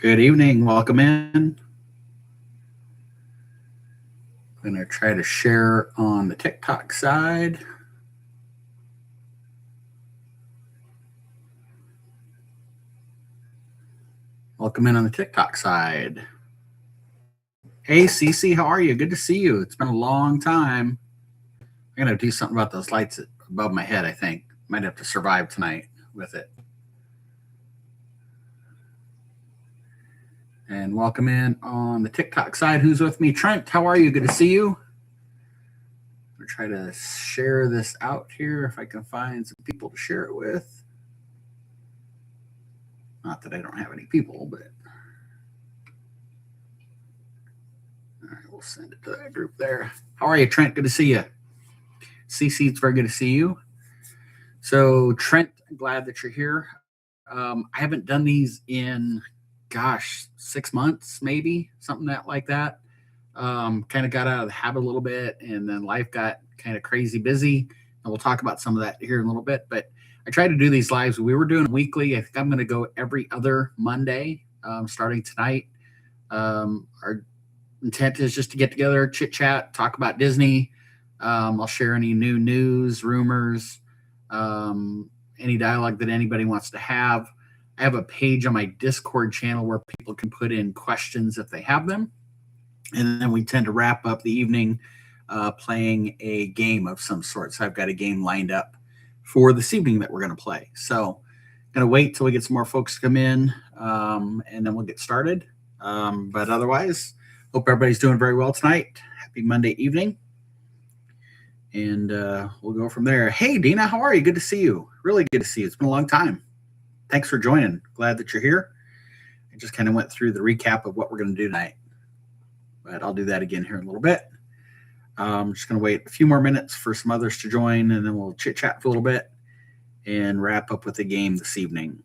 Good evening. Welcome in. I'm going to try to share on the TikTok side. Welcome in on the TikTok side. Hey, Cece, how are you? Good to see you. It's been a long time. I'm going to do something about those lights above my head, I think. Might have to survive tonight with it. And welcome in on the TikTok side. Who's with me? Trent, how are you? Good to see you. I'm going to try to share this out here if I can find some people to share it with. Not that I don't have any people, but all right, we'll send it to that group there. How are you, Trent? Good to see you. CC, it's very good to see you. So, Trent, I'm glad that you're here. I haven't done these in, 6 months, maybe, something like that. Kind of got out of the habit a little bit, and then life got kind of crazy busy. And we'll talk about some of that here in a little bit. But I try to do these lives. We were doing weekly. I think I'm going to go every other Monday starting tonight. Our intent is just to get together, chit chat, talk about Disney. I'll share any new news, rumors, any dialogue that anybody wants to have. I have a page on my Discord channel where people can put in questions if they have them. And then we tend to wrap up the evening playing a game of some sort. So I've got a game lined up for this evening that we're going to play. So I'm going to wait till we get some more folks to come in, and then we'll get started. But otherwise, hope everybody's doing very well tonight. Happy Monday evening. And we'll go from there. Hey, Dina, how are you? Good to see you. Really good to see you. It's been a long time. Thanks for joining. Glad that you're here. I just kind of went through the recap of what we're going to do tonight. But I'll do that again here in a little bit. I'm just going to wait a few more minutes for some others to join, and then we'll chit-chat for a little bit and wrap up with the game this evening.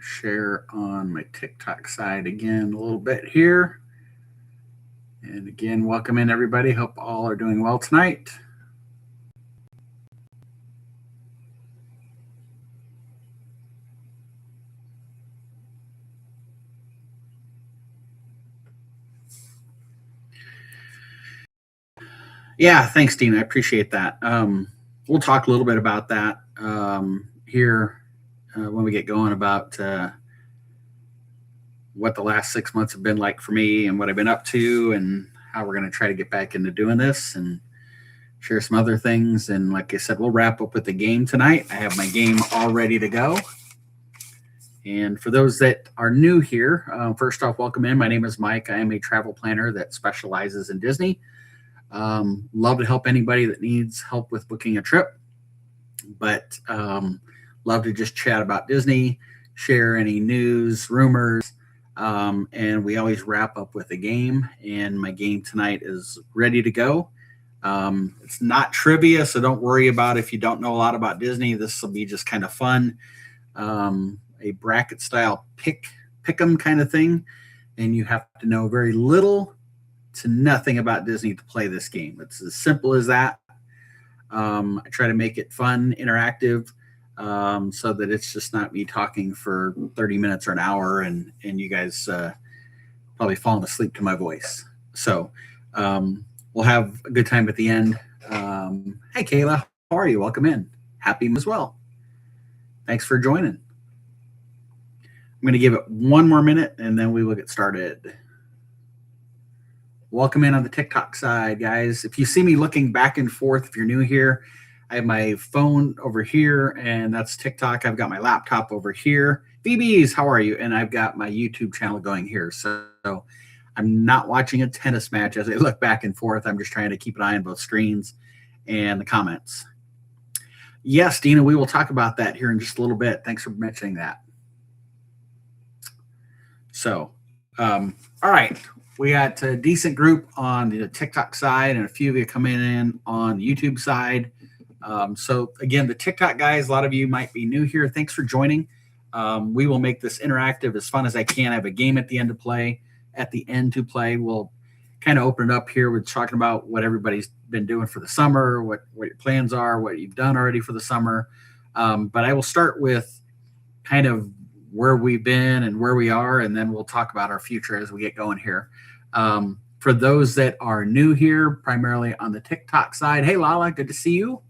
Share on my TikTok side again a little bit here. And again, welcome in everybody. Hope all are doing well tonight. Yeah, thanks, Dean. I appreciate that. We'll talk a little bit about that here when we get going about what the last 6 months have been like for me and what I've been up to and how we're going to try to get back into doing this and share some other things. And like I said, we'll wrap up with the game tonight. I have my game all ready to go. And for those that are new here, first off, welcome in. My name is Mike. I am a travel planner that specializes in Disney. Love to help anybody that needs help with booking a trip, but love to just chat about Disney, share any news, rumors, and we always wrap up with a game. And my game tonight is ready to go. It's not trivia, so don't worry about if you don't know a lot about Disney. This will be just kind of fun, a bracket style pick'em kind of thing, and you have to know very little to nothing about Disney to play this game. It's as simple as that. I try to make it fun, interactive, so that it's just not me talking for 30 minutes or an hour and you guys probably falling asleep to my voice. So we'll have a good time at the end. Hey, Kayla, how are you? Welcome in. Happy as well. Thanks for joining. I'm going to give it one more minute and then we will get started. Welcome in on the TikTok side, guys. If you see me looking back and forth, if you're new here, I have my phone over here, and that's TikTok. I've got my laptop over here. BBs, how are you? And I've got my YouTube channel going here. So I'm not watching a tennis match as I look back and forth. I'm just trying to keep an eye on both screens and the comments. Yes, Dina, we will talk about that here in just a little bit. Thanks for mentioning that. So, all right. We got a decent group on the TikTok side and a few of you coming in on the YouTube side. So again, the TikTok guys, a lot of you might be new here. Thanks for joining. We will make this interactive, as fun as I can. I have a game at the end to play. We'll kind of open it up here with talking about what everybody's been doing for the summer, what your plans are, what you've done already for the summer. But I will start with kind of where we've been and where we are, and then we'll talk about our future as we get going here. For those that are new here, primarily on the TikTok side, hey Lala, good to see you.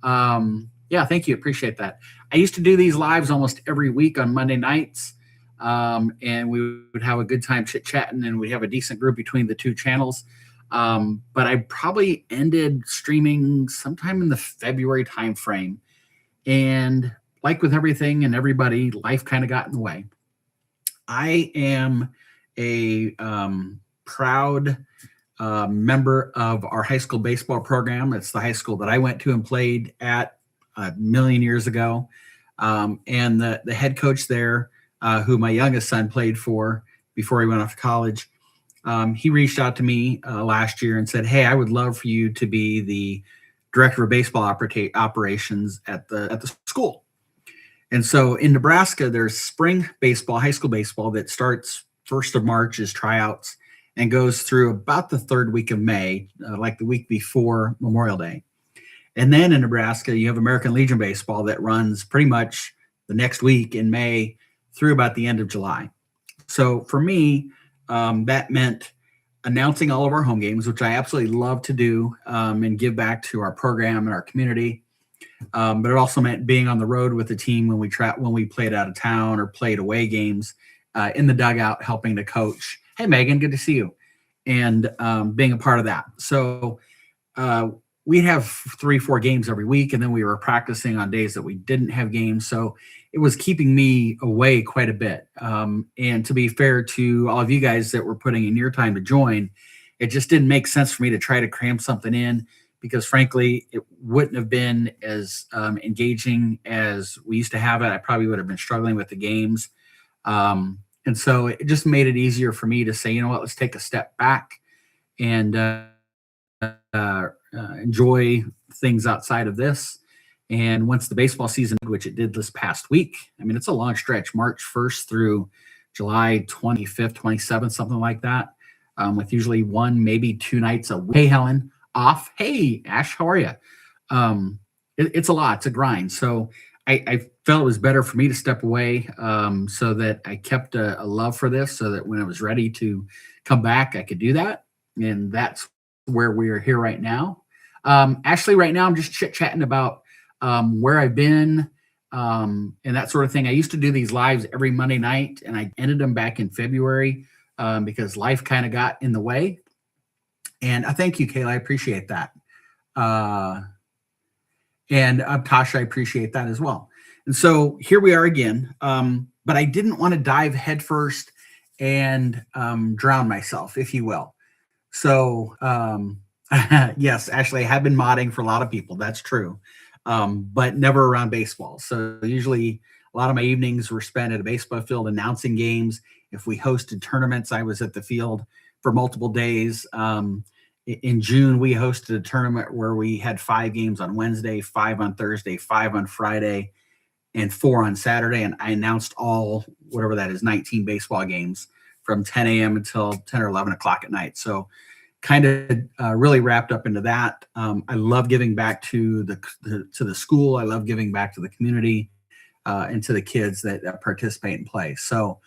Yeah, thank you. Appreciate that. I used to do these lives almost every week on Monday nights, and we would have a good time chit-chatting, and we'd have a decent group between the two channels. But I probably ended streaming sometime in the February timeframe. And like with everything and everybody, life kind of got in the way. I am a proud member of our high school baseball program. It's the high school that I went to and played at a million years ago. And the head coach there, who my youngest son played for before he went off to college, he reached out to me last year and said, hey, I would love for you to be the director of baseball operations at the school. And so in Nebraska, there's spring baseball, high school baseball, that starts 1st of March is tryouts and goes through about the 3rd week of May, like the week before Memorial Day. And then in Nebraska, you have American Legion baseball that runs pretty much the next week in May through about the end of July. So for me, that meant announcing all of our home games, which I absolutely love to do, and give back to our program and our community. But it also meant being on the road with the team when we played out of town or played away games, in the dugout, helping to coach. Hey, Megan, good to see you. And being a part of that. So we'd have 3-4 games every week, and then we were practicing on days that we didn't have games. So it was keeping me away quite a bit. And to be fair to all of you guys that were putting in your time to join, it just didn't make sense for me to try to cram something in, because frankly, it wouldn't have been as engaging as we used to have it. I probably would have been struggling with the games. And so it just made it easier for me to say, you know what, let's take a step back and enjoy things outside of this. And once the baseball season, which it did this past week, I mean, it's a long stretch, March 1st through July 25th, 27th, something like that, with usually 1, maybe 2 nights a week. Hey, Helen, off. Hey, Ash, how are you? It's a lot. It's a grind. So I felt it was better for me to step away, so that I kept a love for this, so that when I was ready to come back, I could do that. And that's where we're here right now. Ashley, right now I'm just chit-chatting about where I've been, and that sort of thing. I used to do these lives every Monday night, and I ended them back in February because life kind of got in the way. And I thank you, Kayla. I appreciate that. And Tasha, I appreciate that as well. And so here we are again. But I didn't want to dive headfirst and drown myself, if you will. So yes, actually, I have been modding for a lot of people. That's true. But never around baseball. So usually a lot of my evenings were spent at a baseball field announcing games. If we hosted tournaments, I was at the field for multiple days. In June, we hosted a tournament where we had 5 games on Wednesday, 5 on Thursday, 5 on Friday, and 4 on Saturday. And I announced all, whatever that is, 19 baseball games from 10 a.m. until 10 or 11 o'clock at night. So kind of really wrapped up into that. I love giving back to the school. I love giving back to the community and to the kids that participate and play. So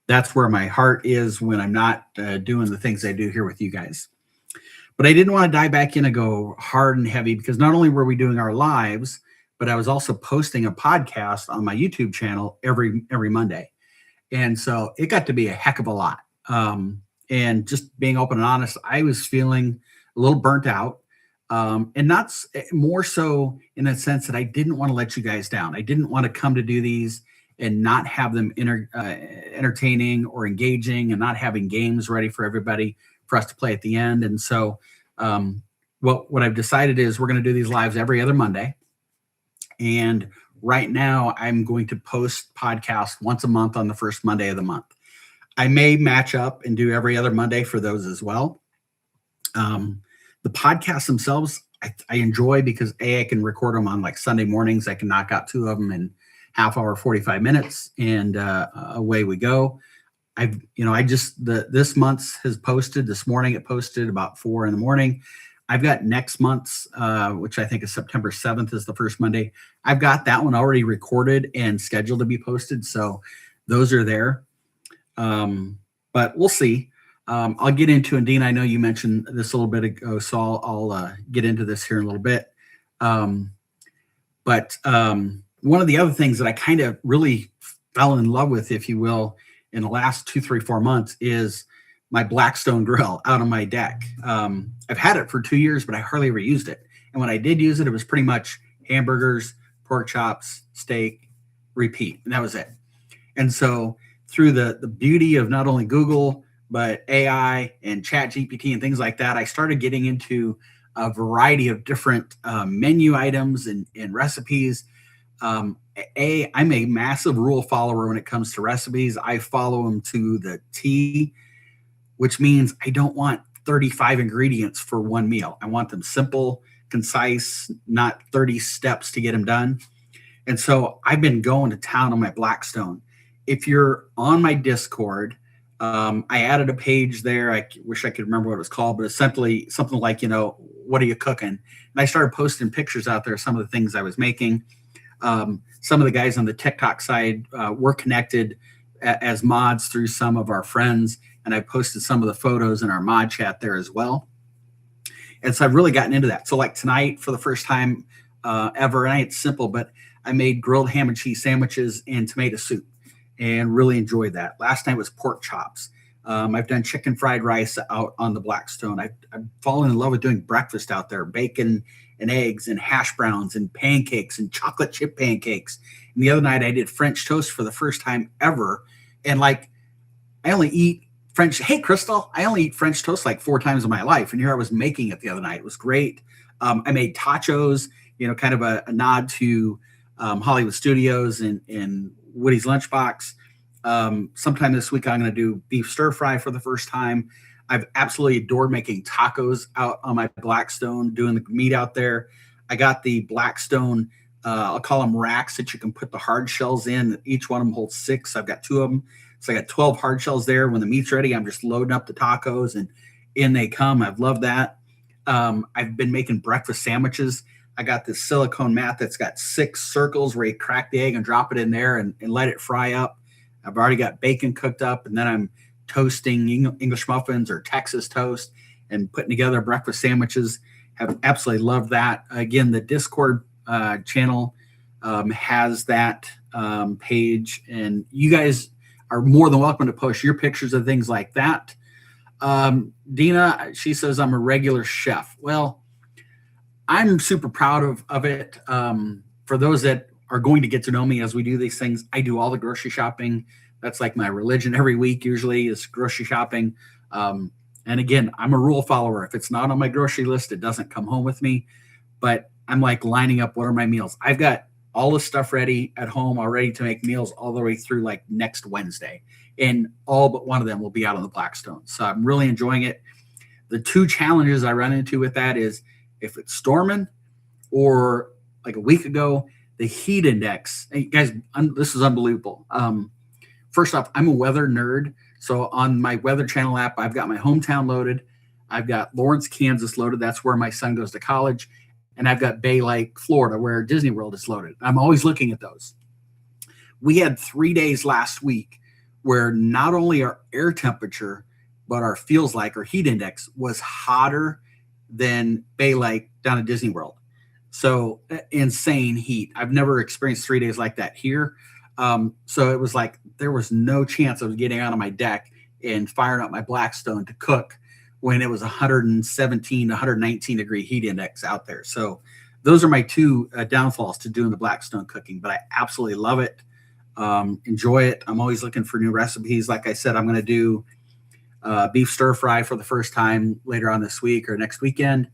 that's where my heart is when I'm not doing the things I do here with you guys. But I didn't want to dive back in and go hard and heavy, because not only were we doing our lives, but I was also posting a podcast on my YouTube channel every Monday. And so it got to be a heck of a lot. And just being open and honest, I was feeling a little burnt out. And not more so in the sense that I didn't want to let you guys down. I didn't want to come to do these and not have them entertaining or engaging, and not having games ready for everybody for us to play at the end. And so what I've decided is we're going to do these lives every other Monday. And right now I'm going to post podcasts once a month on the first Monday of the month. I may match up and do every other Monday for those as well. The podcasts themselves, I enjoy, because I can record them on like Sunday mornings. I can knock out 2 of them and half hour, 45 minutes, and away we go. This month's has posted this morning. It posted about 4 in the morning. I've got next month's, which I think is September 7th is the first Monday. I've got that one already recorded and scheduled to be posted. So those are there. But we'll see. I'll get into, and Dean, I know you mentioned this a little bit ago, so I'll get into this here in a little bit. But one of the other things that I kind of really fell in love with, if you will, in the last 2, 3, 4 months is my Blackstone grill out on my deck. I've had it for 2 years, but I hardly ever used it. And when I did use it, it was pretty much hamburgers, pork chops, steak, repeat, and that was it. And so through the beauty of not only Google, but AI and Chat GPT and things like that, I started getting into a variety of different menu items and recipes. I'm a massive rule follower when it comes to recipes. I follow them to the T, which means I don't want 35 ingredients for one meal. I want them simple, concise, not 30 steps to get them done. And so I've been going to town on my Blackstone. If you're on my Discord, I added a page there. I wish I could remember what it was called, but it's simply something like, what are you cooking? And I started posting pictures out there, some of the things I was making. Some of the guys on the TikTok side were connected as mods through some of our friends, and I posted some of the photos in our mod chat there as well. And so I've really gotten into that. So like tonight, for the first time ever, and it's simple, but I made grilled ham and cheese sandwiches and tomato soup and really enjoyed that. Last night was pork chops. I've done chicken fried rice out on the Blackstone. I've fallen in love with doing breakfast out there, bacon and eggs and hash browns and pancakes and chocolate chip pancakes. And the other night I did French toast for the first time ever. And I only eat French. Hey, Crystal, I only eat French toast like 4 times in my life. And here I was making it the other night. It was great. I made tachos, kind of a nod to Hollywood Studios and Woody's Lunchbox. Sometime this week, I'm going to do beef stir fry for the first time. I've absolutely adored making tacos out on my Blackstone, doing the meat out there. I got the Blackstone, I'll call them racks that you can put the hard shells in. Each one of them holds 6. I've got 2 of them. So I got 12 hard shells there. When the meat's ready, I'm just loading up the tacos and in they come. I've loved that. I've been making breakfast sandwiches. I got this silicone mat that's got 6 circles where you crack the egg and drop it in there and let it fry up. I've already got bacon cooked up, and then I'm toasting English muffins or Texas toast and putting together breakfast sandwiches. Have absolutely loved that. Again, the Discord channel has that page, and you guys are more than welcome to post your pictures of things like that. Dina, she says, I'm a regular chef. Well, I'm super proud of it. For those that are going to get to know me as we do these things, I do all the grocery shopping. That's like my religion every week, usually, is grocery shopping. And again, I'm a rule follower. If it's not on my grocery list, it doesn't come home with me. But I'm like lining up, what are my meals? I've got all the stuff ready at home, all ready to make meals all the way through like next Wednesday. And all but one of them will be out on the Blackstone. So I'm really enjoying it. The 2 challenges I run into with that is if it's storming, or like a week ago, the heat index. Hey, guys, this is unbelievable. First off, I'm a weather nerd. So on my Weather Channel app, I've got my hometown loaded. I've got Lawrence, Kansas loaded. That's where my son goes to college. And I've got Bay Lake, Florida, where Disney World is loaded. I'm always looking at those. We had 3 days last week where not only our air temperature, but our feels like our heat index was hotter than Bay Lake down at Disney World. So insane heat. I've never experienced 3 days like that here. So it was like there was no chance I was getting out of my deck and firing up my Blackstone to cook when it was 117, 119 degree heat index out there. So those are my 2 downfalls to doing the Blackstone cooking, but I absolutely love it. Enjoy it. I'm always looking for new recipes. Like I said, I'm going to do beef stir fry for the first time later on this week or next weekend.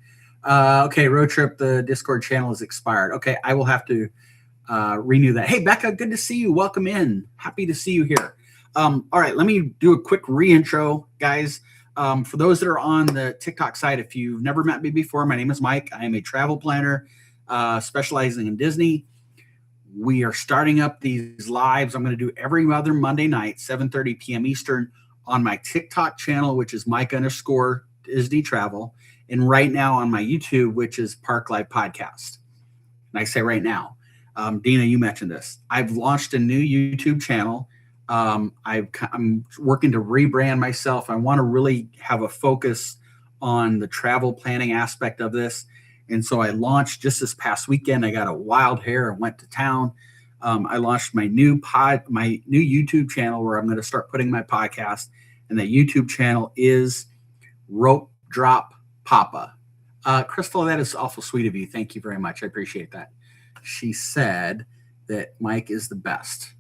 Okay, Road Trip, the Discord channel is expired. Okay, I will have to renew that. Hey, Becca, good to see you. Welcome in. Happy to see you here. All right, let me do a quick re-intro, guys. For those that are on the TikTok side, if you've never met me before, my name is Mike. I am a travel planner specializing in Disney. We are starting up these lives. I'm going to do every other Monday night, 7:30 p.m. Eastern, on my TikTok channel, which is Mike_Disney Travel, and right now on my YouTube, which is Park Life Podcast. And I say right now, Dina, you mentioned this. I've launched a new YouTube channel. I'm working to rebrand myself. I want to really have a focus on the travel planning aspect of this. And so I launched just this past weekend. I got a wild hair and went to town. I launched my new YouTube channel where I'm going to start putting my podcast. And that YouTube channel is Rope Drop Papa. Crystal, that is awful sweet of you. Thank you very much. I appreciate that. She said that Mike is the best.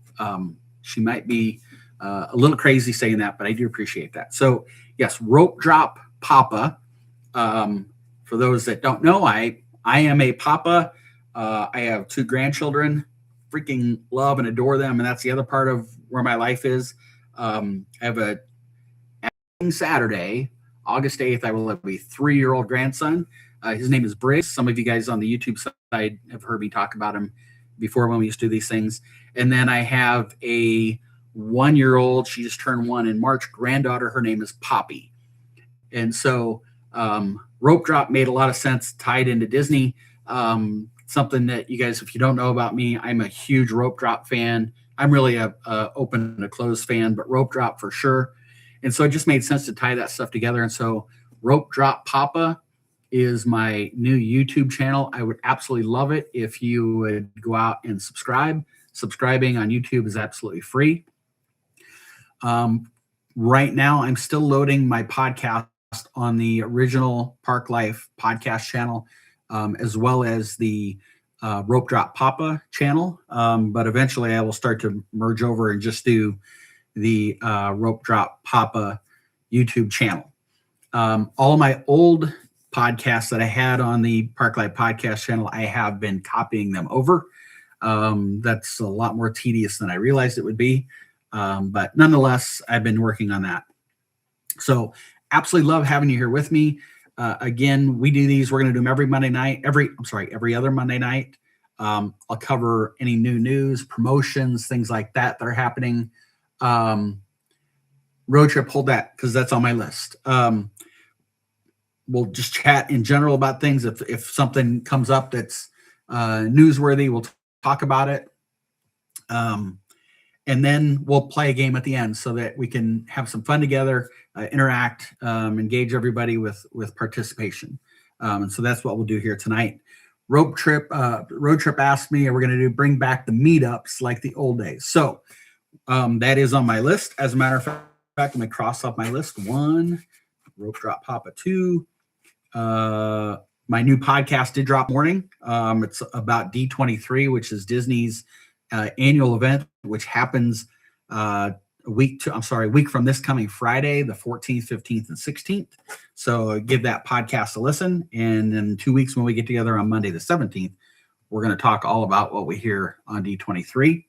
She might be a little crazy saying that, but I do appreciate that. So yes, Rope Drop Papa. For those that don't know, I am a papa. I have 2 grandchildren, freaking love and adore them. And that's the other part of where my life is. I have a Saturday, August 8th, I will have a 3-year-old grandson. His name is Briggs. Some of you guys on the YouTube side have heard me talk about him before when we used to do these things. And then I have a 1-year-old. She just turned 1 in March. Granddaughter. Her name is Poppy. And so Rope Drop made a lot of sense tied into Disney. Something that you guys, if you don't know about me, I'm a huge Rope Drop fan. I'm really a open to close fan, but Rope Drop for sure. And so it just made sense to tie that stuff together. And so Rope Drop Papa is my new YouTube channel. I would absolutely love it if you would go out and subscribe. Subscribing on YouTube is absolutely free. Right now, I'm still loading my podcast on the original Park Life podcast channel, as well as the Rope Drop Papa channel. But eventually I will start to merge over and just do the Rope Drop Papa YouTube channel. All of my old podcasts that I had on the Park Life podcast channel, I have been copying them over. That's a lot more tedious than I realized it would be. But nonetheless, I've been working on that. So absolutely love having you here with me. Again, we do these. We're going to do them every Monday night, every other Monday night. I'll cover any new news, promotions, things like that that are happening. Road trip, hold that because that's on my list. We'll just chat in general about things. If something comes up that's newsworthy, we'll talk about it. And then we'll play a game at the end so that we can have some fun together, interact, engage everybody with participation. And so that's what we'll do here tonight. Road Trip asked me, are we going to bring back the meetups like the old days? So that is on my list. As a matter of fact, let me cross off my list. 1, Rope Drop Papa. 2, my new podcast did drop morning. It's about D23, which is Disney's annual event, which happens a week from this coming Friday, the 14th, 15th, and 16th. So give that podcast a listen. And in 2 weeks, when we get together on Monday, the 17th, we're going to talk all about what we hear on D23.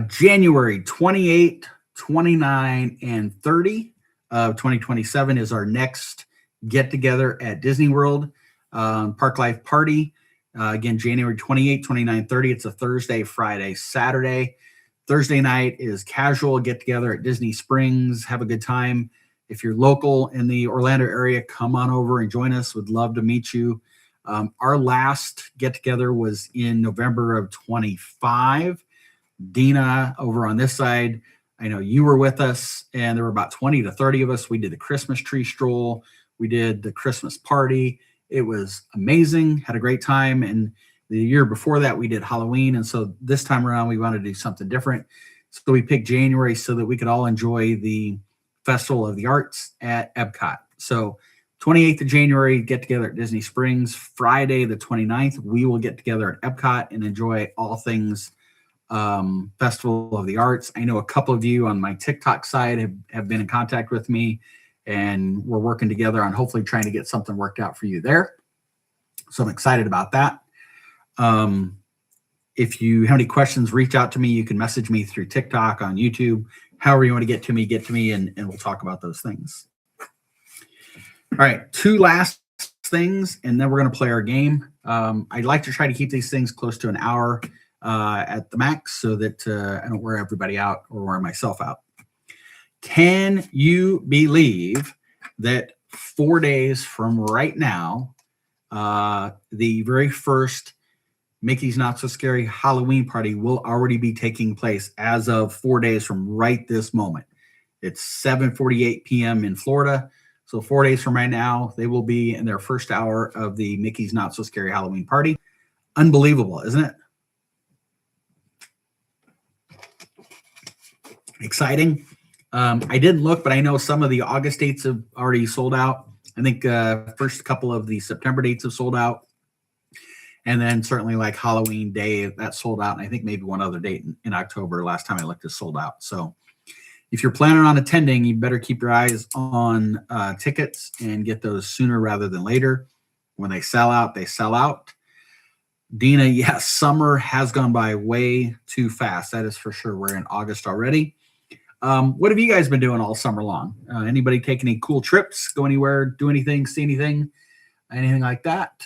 January 28, 29, and 30 of 2027 is our next get together at Disney World Park Life Party. Again, January 28, 29, 30. It's a Thursday, Friday, Saturday. Thursday night is casual get together at Disney Springs. Have a good time. If you're local in the Orlando area, come on over and join us. Would love to meet you. Our last get together was in November of 25. Dina over on this side, I know you were with us, and there were about 20 to 30 of us. We did the Christmas tree stroll. We did the Christmas party. It was amazing. Had a great time. And the year before that, we did Halloween. And so this time around, we wanted to do something different. So we picked January so that we could all enjoy the Festival of the Arts at Epcot. So 28th of January, get together at Disney Springs. Friday, the 29th, we will get together at Epcot and enjoy all things Festival of the Arts. I know a couple of you on my TikTok side have been in contact with me, and we're working together on hopefully trying to get something worked out for you there. So I'm excited about that. If you have any questions, reach out to me. You can message me through TikTok, on YouTube, however you want to get to me, and we'll talk about those things. All right, 2 last things, and then we're going to play our game. I like to try to keep these things close to an hour at the max so that I don't wear everybody out or wear myself out. Can you believe that 4 days from right now, the very first Mickey's Not So Scary Halloween party will already be taking place as of 4 days from right this moment? It's 7:48 p.m. in Florida. So 4 days from right now, they will be in their first hour of the Mickey's Not So Scary Halloween party. Unbelievable, isn't it? Exciting. I didn't look, but I know some of the August dates have already sold out. I think first couple of the September dates have sold out. And then certainly like Halloween Day, that sold out. And I think maybe one other date in October, last time I looked, is sold out. So if you're planning on attending, you better keep your eyes on tickets and get those sooner rather than later. When they sell out, they sell out. Dina, yes, summer has gone by way too fast. That is for sure. We're in August already. What have you guys been doing all summer long? Anybody take any cool trips, go anywhere, do anything, see anything like that?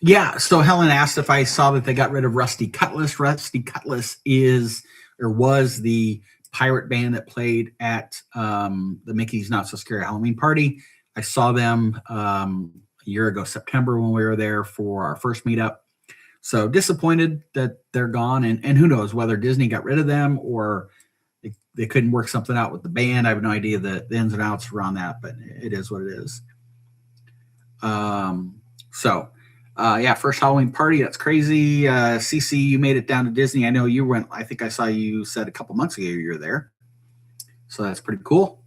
Yeah, so Helen asked if I saw that they got rid of Rusty Cutlass. Rusty Cutlass is or was the pirate band that played at the Mickey's Not So Scary Halloween party. I saw them a year ago, September, when we were there for our first meetup. So disappointed that they're gone, and who knows whether Disney got rid of them or they couldn't work something out with the band. I have no idea the ins and outs around that, but it is what it is. Yeah, first Halloween party. That's crazy. CC, you made it down to Disney. I know you went. I think I saw you said a couple months ago you were there. So that's pretty cool.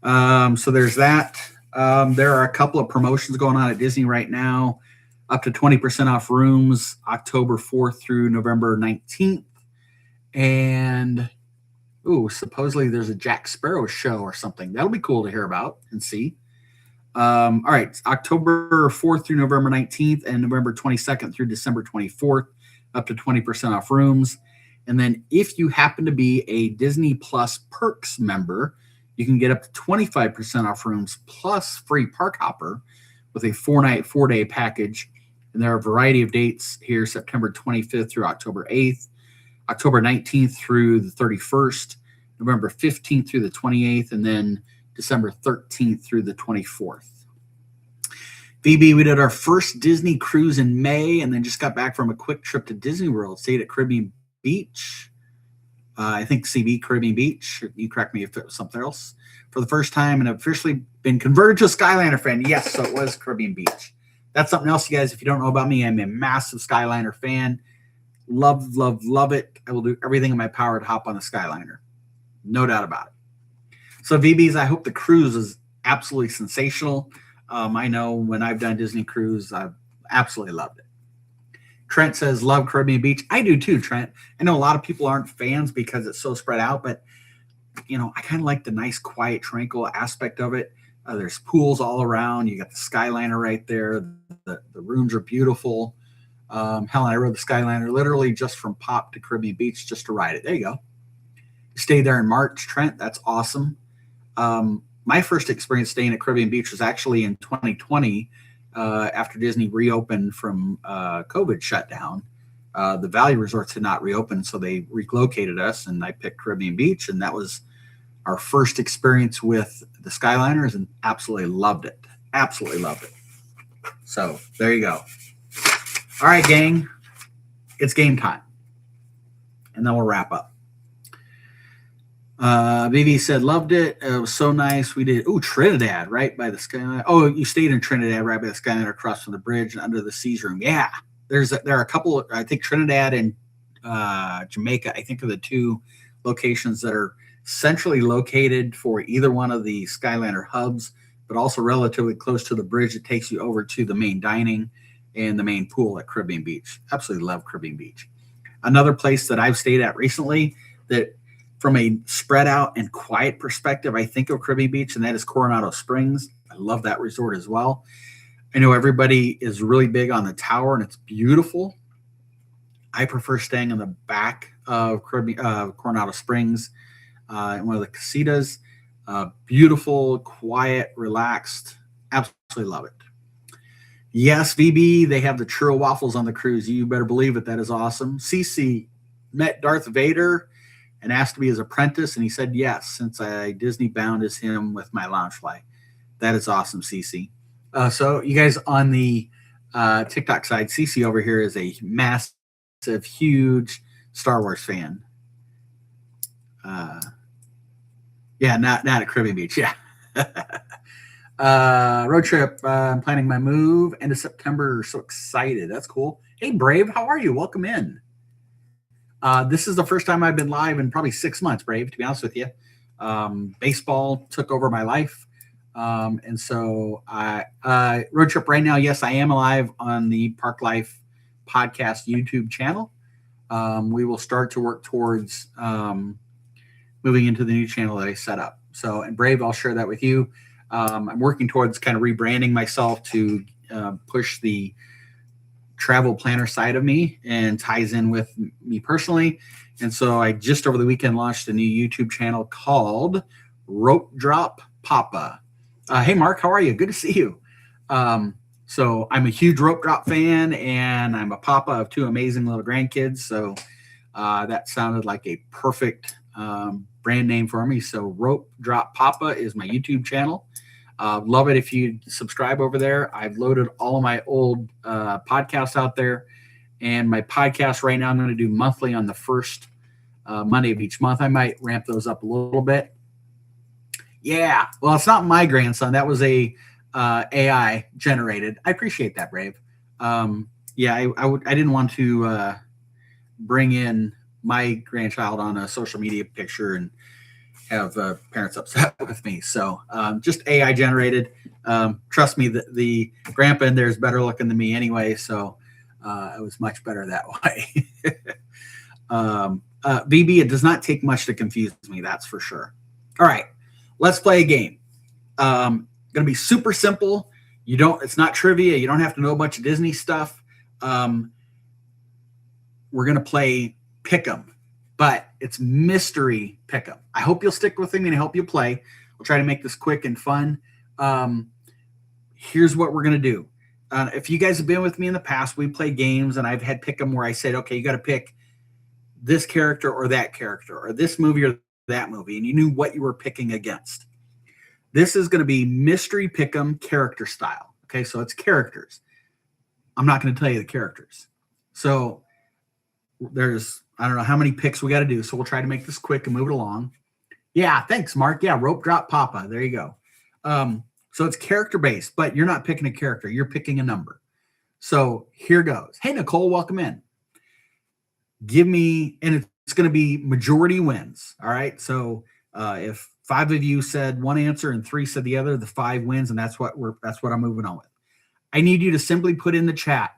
So there's that. There are a couple of promotions going on at Disney right now. Up to 20% off rooms, October 4th through November 19th. And, supposedly there's a Jack Sparrow show or something. That'll be cool to hear about and see. All right, October 4th through November 19th and November 22nd through December 24th, up to 20% off rooms. And then if you happen to be a Disney Plus Perks member, you can get up to 25% off rooms plus free park hopper with a 4-night, 4-day package. And there are a variety of dates here, September 25th through October 8th, October 19th through the 31st, November 15th through the 28th, and then December 13th through the 24th. VB, we did our first Disney cruise in May and then just got back from a quick trip to Disney World, stayed at Caribbean Beach. I think CB Caribbean Beach. You correct me if it was something else. For the first time and officially been converted to a Skyliner fan. Yes, so it was Caribbean Beach. That's something else, you guys. If you don't know about me, I'm a massive Skyliner fan. Love, love, love it. I will do everything in my power to hop on the Skyliner. No doubt about it. So VBs, I hope the cruise is absolutely sensational. I know when I've done Disney cruise, I've absolutely loved it. Trent says, love Caribbean Beach. I do too, Trent. I know a lot of people aren't fans because it's so spread out, but I kind of like the nice, quiet, tranquil aspect of it. There's pools all around. You got the Skyliner right there. The rooms are beautiful. Helen, I rode the Skyliner literally just from Pop to Caribbean Beach just to ride it. There you go. Stayed there in March, Trent. That's awesome. My first experience staying at Caribbean Beach was actually in 2020 after Disney reopened from COVID shutdown. The Value Resorts had not reopened, so they relocated us, and I picked Caribbean Beach, and that was our first experience with the Skyliners, and absolutely loved it. Absolutely loved it. So there you go. All right, gang, it's game time, and then we'll wrap up. Vivi said, loved it. It was so nice. We did, Trinidad, right by the Skyliner. Oh, you stayed in Trinidad, right by the Skyliner across from the bridge and under the Seas Room. Yeah, there are a couple, I think Trinidad and Jamaica, I think are the two locations that are centrally located for either one of the Skyliner hubs, but also relatively close to the bridge that takes you over to the main dining and the main pool at Caribbean Beach. Absolutely love Caribbean Beach. Another place that I've stayed at recently that from a spread out and quiet perspective, I think of Caribbean Beach, and that is Coronado Springs. I love that resort as well. I know everybody is really big on the tower, and it's beautiful. I prefer staying in the back of Coronado Springs in one of the casitas. Beautiful, quiet, relaxed. Absolutely love it. Yes, VB, they have the churro waffles on the cruise. You better believe it. That is awesome. CC met Darth Vader and asked to be his apprentice, and he said yes, since I Disney bound as him with my Loungefly. That is awesome, CC. So you guys on the TikTok side, CC over here is a massive, huge Star Wars fan. Yeah, not at Caribbean Beach. Yeah. Road trip. I'm planning my move end of September. So excited. That's cool. Hey, Brave, how are you? Welcome in. This is the first time I've been live in probably 6 months, Brave, to be honest with you. Baseball took over my life. And so road trip right now. Yes, I am live on the Park Life podcast YouTube channel. We will start to work towards moving into the new channel that I set up. So, and Brave, I'll share that with you. I'm working towards kind of rebranding myself to push the travel planner side of me and ties in with me personally. And so I just over the weekend launched a new YouTube channel called Rope Drop Papa. Hey, Mark, how are you? Good to see you. So I'm a huge rope drop fan, and I'm a papa of 2 amazing little grandkids. So that sounded like a perfect brand name for me. So Rope Drop Papa is my YouTube channel. Love it if you subscribe over there. I've loaded all of my old podcasts out there, and my podcast right now I'm going to do monthly on the first Monday of each month. I might ramp those up a little bit. Yeah, well, it's not my grandson. That was a AI generated. I appreciate that, Brave. Yeah, I didn't want to bring in my grandchild on a social media picture and have parents upset with me. So just AI generated. Trust me, the grandpa in there is better looking than me anyway. So it was much better that way. VB, it does not take much to confuse me. That's for sure. All right, let's play a game. Going to be super simple. It's not trivia. You don't have to know a bunch of Disney stuff. We're going to play Pick'em, but it's mystery Pick'em. I hope you'll stick with me and help you play. We'll try to make this quick and fun. Here's what we're going to do. If you guys have been with me in the past, we play games, and I've had Pick'em where I said, okay, you got to pick this character or that character or this movie or that movie, and you knew what you were picking against. This is going to be mystery Pick'em character style. Okay, so it's characters. I'm not going to tell you the characters. So there's, I don't know how many picks we got to do, so we'll try to make this quick and move it along. Yeah, thanks, Mark. Yeah, Rope Drop Papa. There you go. So it's character-based, but you're not picking a character. You're picking a number. So here goes. Hey, Nicole, welcome in. Give me, and it's going to be majority wins. All right, so if 5 of you said one answer and 3 said the other, the 5 wins, and that's what I'm moving on with. I need you to simply put in the chat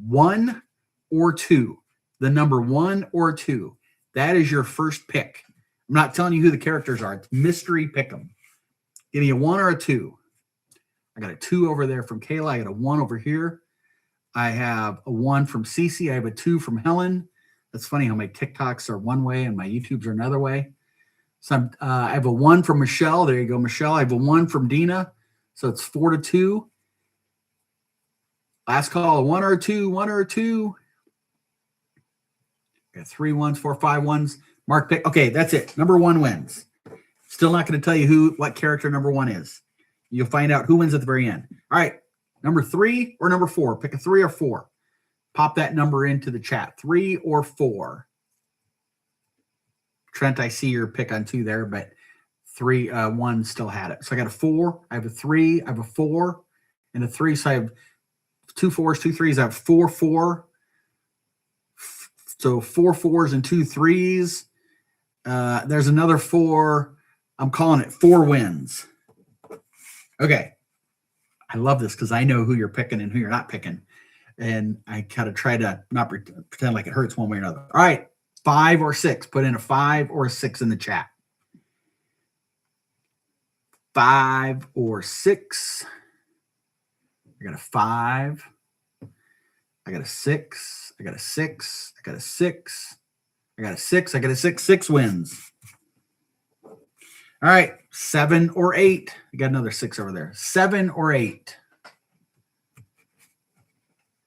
1 or 2, the number 1 or 2. That is your first pick. I'm not telling you who the characters are. It's mystery Pick'em. Give me a 1 or a 2. I got a 2 over there from Kayla. I got a 1 over here. I have a 1 from Cece. I have a 2 from Helen. That's funny how my TikToks are one way and my YouTubes are another way. So I have a 1 from Michelle. There you go, Michelle. I have a 1 from Dina. So it's 4-2. Last call, a 1 or a 2, 1 or a 2. Got 3 1s, 4, 5 1s. Mark pick. Okay, that's it. Number 1 wins. Still not going to tell you what character number 1 is. You'll find out who wins at the very end. All right, number 3 or number 4. Pick a 3 or 4. Pop that number into the chat. 3 or 4. Trent, I see your pick on 2 there, but 1 still had it. So I got a 4. I have a 3. I have a 4 and a 3. So I have 2 4s, 2 3s. I have 4 4. So 4 4s and 2 3s. There's another 4. I'm calling it 4 wins. Okay. I love this because I know who you're picking and who you're not picking. And I kind of try to not pretend like it hurts one way or another. All right. 5 or 6. Put in a 5 or a 6 in the chat. 5 or 6. I got a 5. I got a 6. I got a 6. I got a 6. I got a 6. I got a 6. 6 wins. All right, 7 or 8. I got another 6 over there. 7 or 8.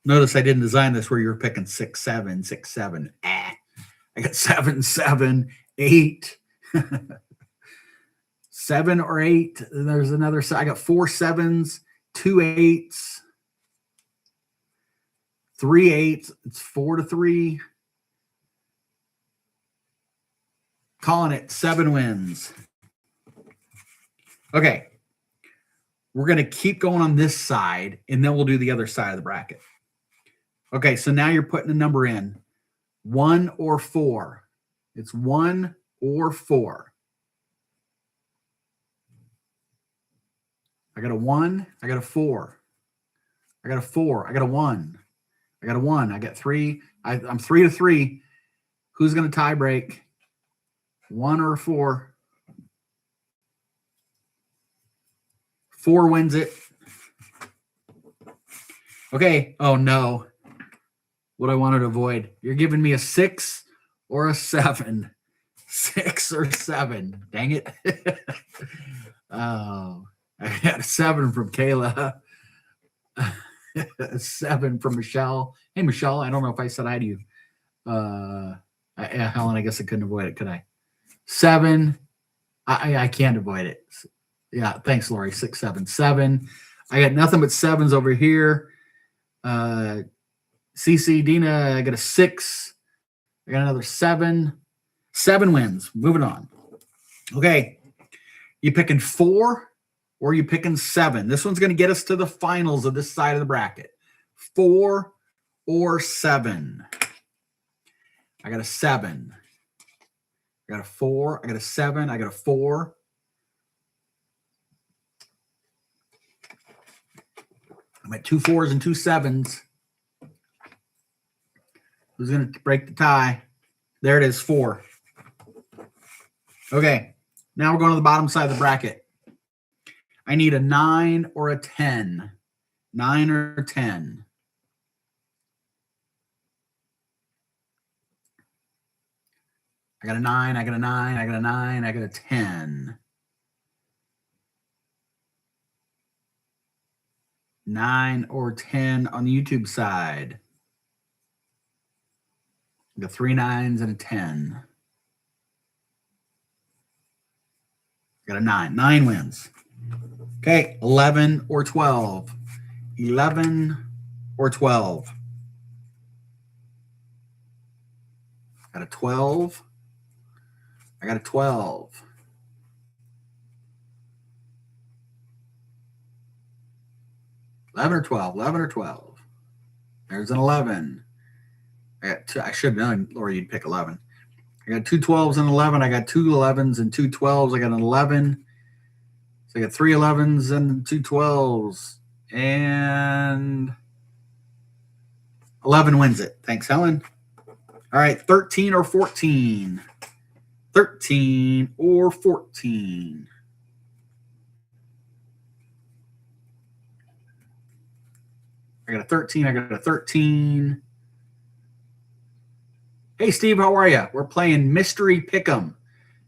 Notice I didn't design this where you're picking 6, 7, 6, 7. I got 7, 7, 8. 7 or 8. And there's another. I got 4 7s, 2 8s, 3 8s. It's 4 to 3. Calling it 7 wins. Okay. We're going to keep going on this side, and then we'll do the other side of the bracket. Okay, so now you're putting a number in. 1 or 4. It's 1 or 4. I got a 1. I got a 4. I got a 4. I got a 1. I got a 1. I got 3. I'm 3 to 3. Who's going to tie break? 1 or 4? 4 wins it. Okay. Oh, no. What I wanted to avoid. You're giving me a 6 or a 7. 6 or 7. Dang it. Oh, I got a 7 from Kayla. A 7 from Michelle. Hey, Michelle, I don't know if I said hi to you. Helen, I guess I couldn't avoid it, could I? 7. I can't avoid it. Yeah, thanks, Lori. 6, 7, 7. I got nothing but 7s over here. CC, Dina, I got a 6. I got another 7. 7 wins. Moving on. Okay. You picking 4 or you picking 7? This one's going to get us to the finals of this side of the bracket. 4 or 7. I got a 7. I got a 4. I got a 7. I got a 4. I'm at 2 4s and 2 7s. Who's going to break the tie? There it is, 4. Okay, now we're going to the bottom side of the bracket. I need a 9 or a 10. 9 or 10. I got a 9, I got a 9, I got a 9, I got a 10. 9 or 10 on the YouTube side. I got 3 9s and a 10. Got a 9. 9 wins. Okay, 11 or 12. 11 or 12. Got a 12. I got a 12. Eleven or 12. 11 or 12. There's an 11. I got 2. I should have known, Laura, you'd pick 11. I got 2 12s and 11. I got 2 11s and 2 12s. I got an 11. So I got 3 11s and 2 12s. And 11 wins it. Thanks, Helen. All right, 13 or 14. 13 or 14. I got a 13. I got a 13. Hey, Steve, how are you? We're playing Mystery Pick'em.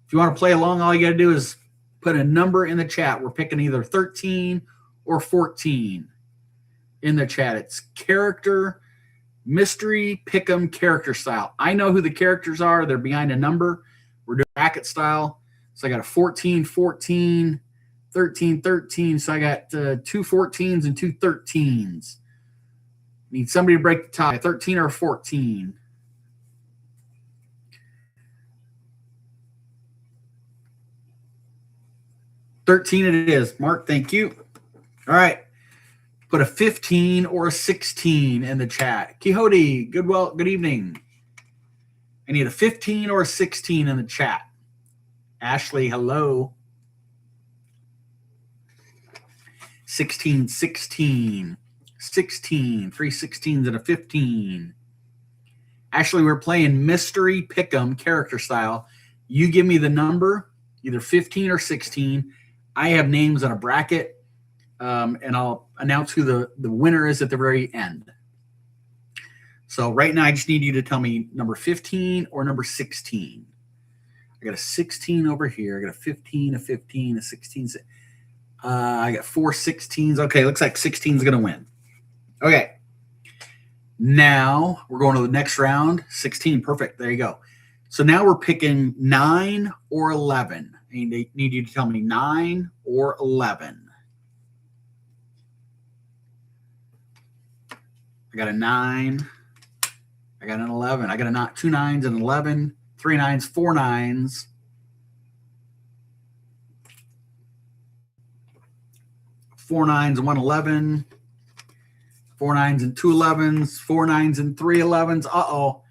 If you want to play along, all you got to do is put a number in the chat. We're picking either 13 or 14 in the chat. It's character, Mystery Pick'em character style. I know who the characters are. They're behind a number. We're doing bracket style. So I got a 14, 14, 13, 13. So I got 2 14s and 2 13s. Need somebody to break the tie. 13 or 14. $13 it is. Mark, thank you. All right. Put a 15 or a 16 in the chat. Quixote, good evening. I need a 15 or a 16 in the chat. Ashley, hello. 16, 16, 16, 3 16s and a 15. Ashley, we're playing Mystery Pick'em character style. You give me the number, either 15 or 16. I have names on a bracket, and I'll announce who the winner is at the very end. So right now, I just need you to tell me number 15 or number 16. I I got a 16 over here. I got a 15, a 15, a 16. I got 4 16s. Okay, looks like 16 is going to win. Okay. Now we're going to the next round. 16, perfect. There you go. So now we're picking 9 or 11. I need you to tell me 9 or 11. I got a 9. I got an 11. I got a 2 9s and 11. 3 9s, 4 9s. 4 9s and 1 11. 4 9s and 2 11s. 4 9s and 3 11s. Uh-oh.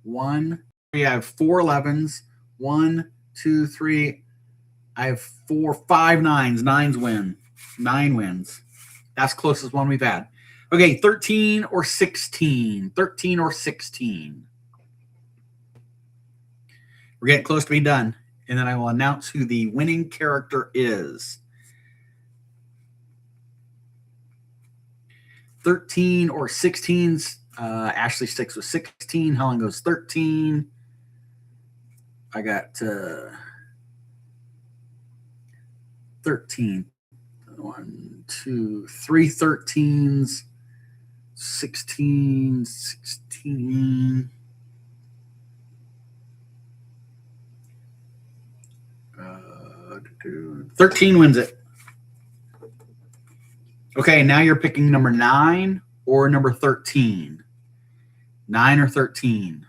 1, 3. I have 4 11s. 1, 2, 3. I have 4, 5 9s. 9s win. 9 wins. That's the closest one we've had. Okay, 13 or 16. 13 or 16. We're getting close to being done. And then I will announce who the winning character is. 13 or 16s. Ashley sticks with 16. Helen goes 13. I got 13. 1, 2, 3 13s. 16, 16. 13 wins it. Okay, now you're picking number 9 or number 13. 9 or 13.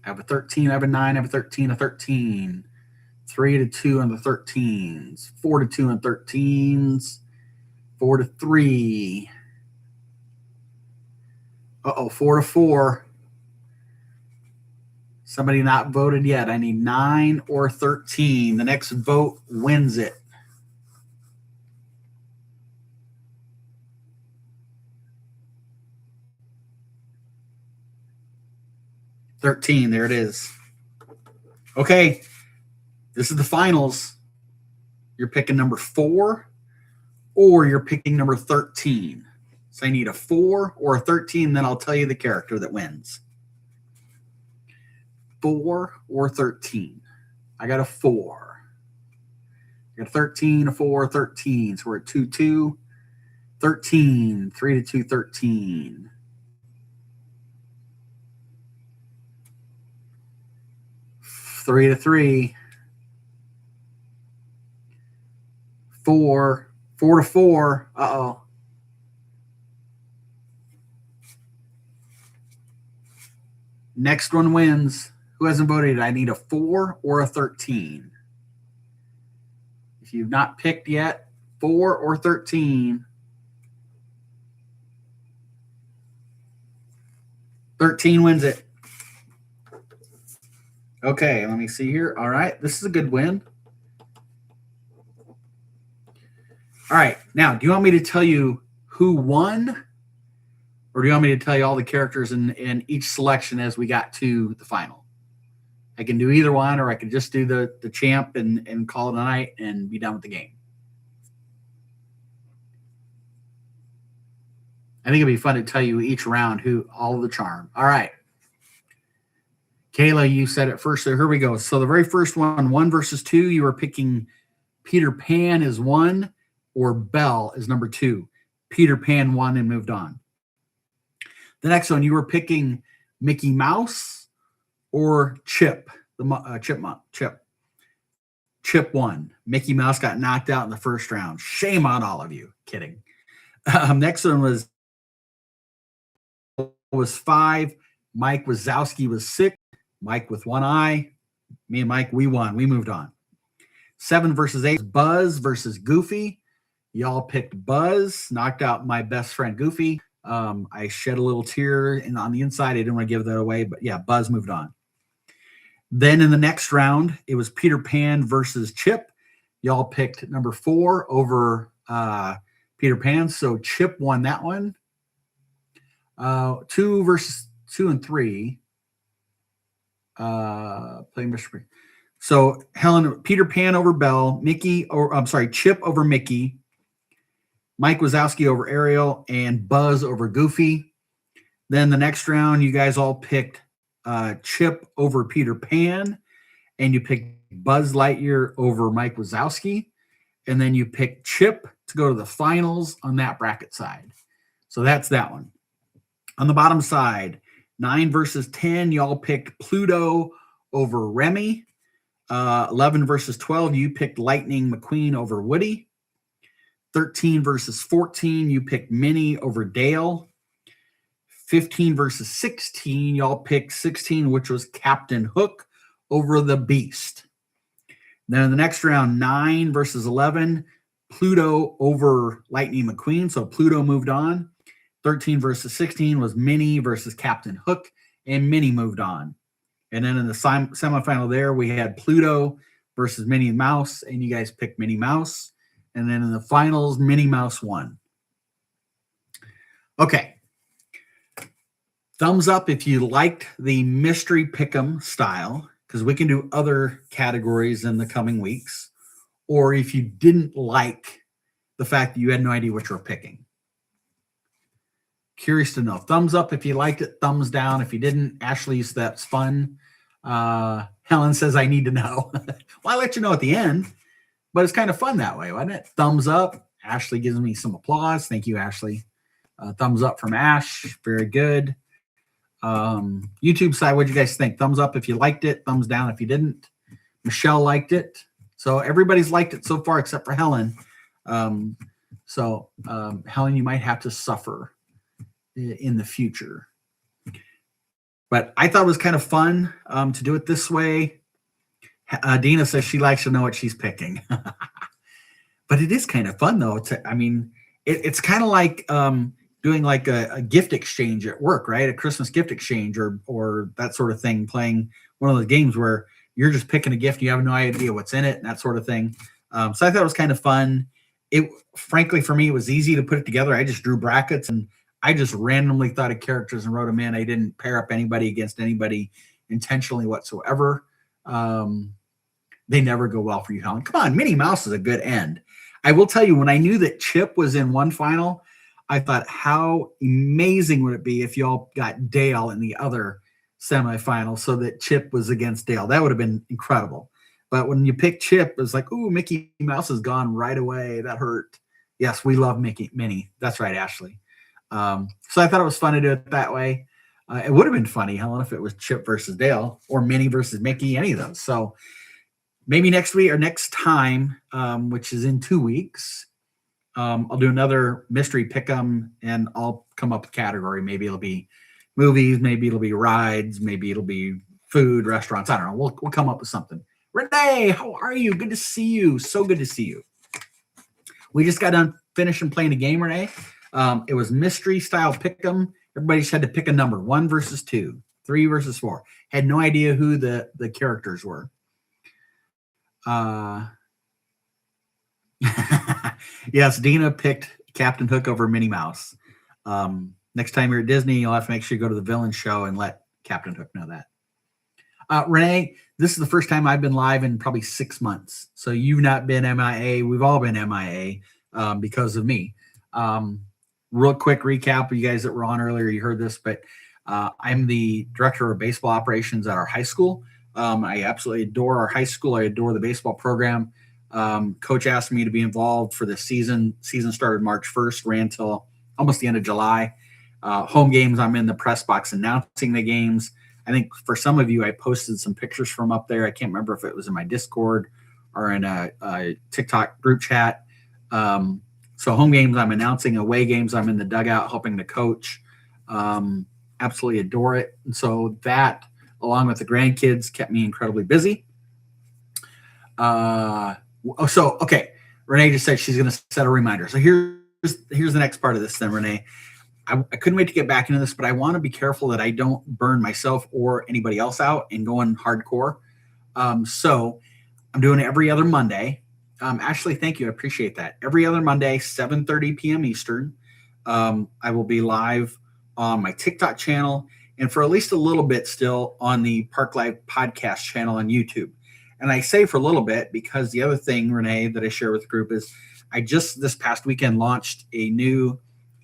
I have a 13, I have a 9, I have a 13, a 13. 3 to 2 on the 13s. 4 to 2 on 13s. 4 to 3. Uh-oh, 4 to 4. Somebody not voted yet. I need 9 or 13. The next vote wins it. $13. There it is. Okay. This is the finals. You're picking number 4 or you're picking number 13. So I need a 4 or a 13, then I'll tell you the character that wins. 4 or 13. I got a 4. I got a 13, a 4, 13. So we're at 2, 2. 13. 3 to 2, 13. 3 to 3. 4. 4 to 4. Uh-oh. Next one wins. Who hasn't voted? I need a 4 or a 13. If you've not picked yet, 4 or 13. 13 wins it. Okay, let me see here. All right, this is a good win. All right, now, do you want me to tell you who won? Or do you want me to tell you all the characters in each selection as we got to the final? I can do either one, or I can just do the champ and call it a night and be done with the game. I think it'd be fun to tell you each round who all of the charm. All right. Kayla, you said it first, so here we go. So the very first one, 1 versus 2, you were picking Peter Pan as 1 or Belle as number 2. Peter Pan won and moved on. The next one, you were picking Mickey Mouse or Chip, the chipmunk. Chip won. Mickey Mouse got knocked out in the first round. Shame on all of you. Kidding. Next one was 5. Mike Wazowski was 6. Mike with 1 eye. Me and Mike, we won. We moved on. 7 versus 8. Buzz versus Goofy. Y'all picked Buzz. Knocked out my best friend Goofy. I shed a little tear on the inside. I didn't want to give that away, but yeah, Buzz moved on. Then in the next round, it was Peter Pan versus Chip. Y'all picked number 4 over Peter Pan, so Chip won that one. 2 versus 2 and 3. Playing Mr. So Helen, Peter Pan over Belle, Chip over Mickey. Mike Wazowski over Ariel, and Buzz over Goofy. Then the next round, you guys all picked Chip over Peter Pan, and you picked Buzz Lightyear over Mike Wazowski, and then you picked Chip to go to the finals on that bracket side. So that's that one. On the bottom side, 9 versus 10, y'all picked Pluto over Remy. 11 versus 12, you picked Lightning McQueen over Woody. 13 versus 14, you picked Minnie over Dale. 15 versus 16, y'all picked 16, which was Captain Hook over the Beast. Then in the next round, 9 versus 11, Pluto over Lightning McQueen. So Pluto moved on. 13 versus 16 was Minnie versus Captain Hook, and Minnie moved on. And then in the semifinal there, we had Pluto versus Minnie Mouse, and you guys picked Minnie Mouse. And then in the finals, Minnie Mouse won. Okay. Thumbs up if you liked the mystery pick'em style, because we can do other categories in the coming weeks. Or if you didn't like the fact that you had no idea what you were picking. Curious to know. Thumbs up if you liked it. Thumbs down if you didn't. Ashley, that's fun. Helen says, I need to know. Well, I let you know at the end, but it's kind of fun that way, wasn't it? Thumbs up. Ashley gives me some applause. Thank you, Ashley. Thumbs up from Ash. Very good. YouTube side, what do you guys think? Thumbs up if you liked it. Thumbs down if you didn't. Michelle liked it. So everybody's liked it so far except for Helen. Helen, you might have to suffer in the future. But I thought it was kind of fun to do it this way. Dina says she likes to know what she's picking. But it is kind of fun, though. It's kind of like doing like a gift exchange at work, right? A Christmas gift exchange or that sort of thing, playing one of those games where you're just picking a gift, you have no idea what's in it, and that sort of thing. So I thought it was kind of fun. Frankly, for me, it was easy to put it together. I just drew brackets and I just randomly thought of characters and wrote them in. I didn't pair up anybody against anybody intentionally whatsoever. They never go well for you, Helen. Come on, Minnie Mouse is a good end. I will tell you, when I knew that Chip was in one final, I thought, how amazing would it be if y'all got Dale in the other semifinal so that Chip was against Dale? That would have been incredible. But when you pick Chip, it was like, ooh, Mickey Mouse is gone right away. That hurt. Yes, we love Minnie. That's right, Ashley. So I thought it was fun to do it that way. It would have been funny, Helen, if it was Chip versus Dale or Minnie versus Mickey, any of those. So maybe next week or next time, which is in 2 weeks, I'll do another mystery pick'em and I'll come up with a category. Maybe it'll be movies, maybe it'll be rides, maybe it'll be food, restaurants. I don't know. We'll come up with something. Renee, how are you? Good to see you. So good to see you. We just got done finishing playing a game, Renee. It was mystery style pick'em. Everybody just had to pick a number, 1 versus 2, 3 versus 4. Had no idea who the characters were. Yes, Dina picked Captain Hook over Minnie Mouse. Next time you're at Disney, you'll have to make sure you go to the villain show and let Captain Hook know that. Renee, this is the first time I've been live in probably 6 months. So you've not been MIA. We've all been MIA because of me. Real quick recap, you guys that were on earlier, you heard this, but I'm the director of baseball operations at our high school. I absolutely adore our high school. I adore the baseball program. Coach asked me to be involved for the season. Season started March 1st, ran till almost the end of July. Home games, I'm in the press box announcing the games. I think for some of you, I posted some pictures from up there. I can't remember if it was in my Discord or in a TikTok group chat. So home games, I'm announcing. Away games, I'm in the dugout helping the coach. Absolutely adore it. And so that, along with the grandkids, kept me incredibly busy. Okay. Renee just said she's going to set a reminder. So here's the next part of this then, Renee. I couldn't wait to get back into this, but I want to be careful that I don't burn myself or anybody else out and go in hardcore. So I'm doing it every other Monday. Ashley, thank you. I appreciate that. Every other Monday, 7:30 p.m. Eastern. I will be live on my TikTok channel and for at least a little bit still on the Park Live podcast channel on YouTube. And I say for a little bit because the other thing, Renee, that I share with the group is I just this past weekend launched a new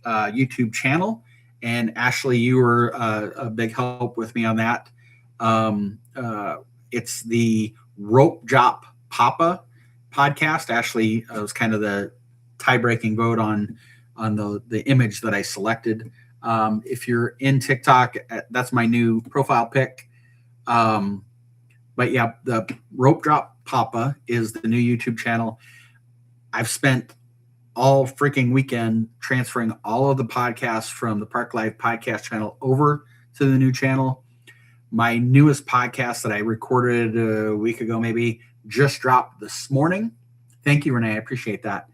YouTube channel. And Ashley, you were a big help with me on that. It's the Rope Drop Papa podcast. Ashley was kind of the tie-breaking vote on the image that I selected. If you're in TikTok, that's my new profile pic. But yeah, the Rope Drop Papa is the new YouTube channel. I've spent all freaking weekend transferring all of the podcasts from the Park Life podcast channel over to the new channel. My newest podcast that I recorded a week ago, maybe, just dropped this morning. Thank you, Renee. I appreciate that.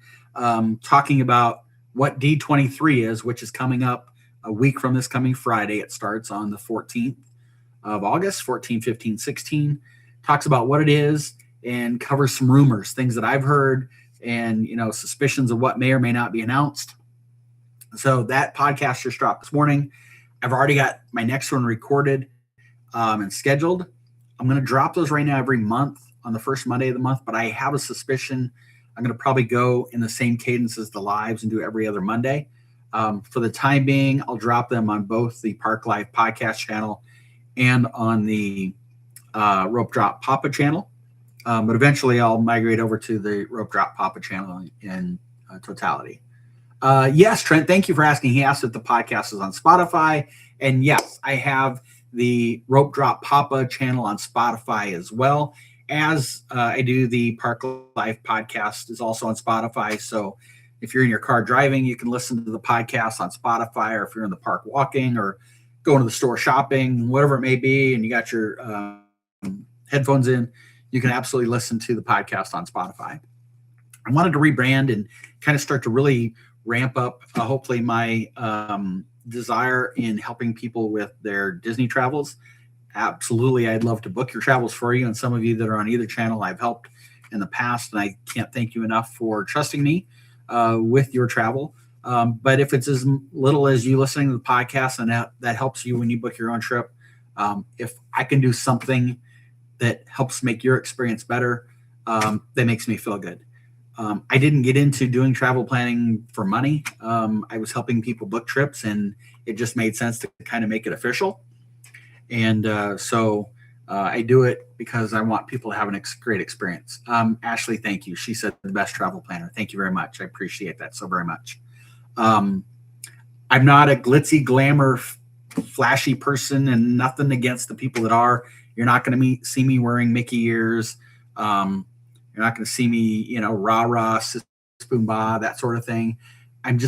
Talking about what D23 is, which is coming up a week from this coming Friday. It starts on the 14th of August, 14, 15, 16. Talks about what it is and covers some rumors, things that I've heard, and suspicions of what may or may not be announced. So that podcast just dropped this morning. I've already got my next one recorded and scheduled. I'm going to drop those right now every month on the first Monday of the month, but I have a suspicion I'm going to probably go in the same cadence as the lives and do every other Monday. For the time being, I'll drop them on both the Park Life podcast channel and on the Rope Drop Papa channel. But eventually I'll migrate over to the Rope Drop Papa channel in totality. Yes, Trent, thank you for asking. He asked if the podcast is on Spotify. And yes, I have the Rope Drop Papa channel on Spotify as well, as I do the Park Life podcast is also on Spotify. So if you're in your car driving, you can listen to the podcast on Spotify, or if you're in the park walking or going to the store shopping, whatever it may be, and you got your headphones in, you can absolutely listen to the podcast on Spotify. I wanted to rebrand and kind of start to really ramp up, hopefully, my desire in helping people with their Disney travels. Absolutely, I'd love to book your travels for you. And some of you that are on either channel, I've helped in the past, and I can't thank you enough for trusting me with your travel. But if it's as little as you listening to the podcast and that helps you when you book your own trip, if I can do something that helps make your experience better, that makes me feel good. I didn't get into doing travel planning for money. I was helping people book trips, and it just made sense to kind of make it official. And so I do it because I want people to have a great experience. Ashley, thank you. She said the best travel planner. Thank you very much. I appreciate that so very much. I'm not a glitzy, glamour, flashy person, and nothing against the people that are. You're not going to see me wearing Mickey ears. You're not going to see me, rah-rah, sis-boom-bah, that sort of thing. I'm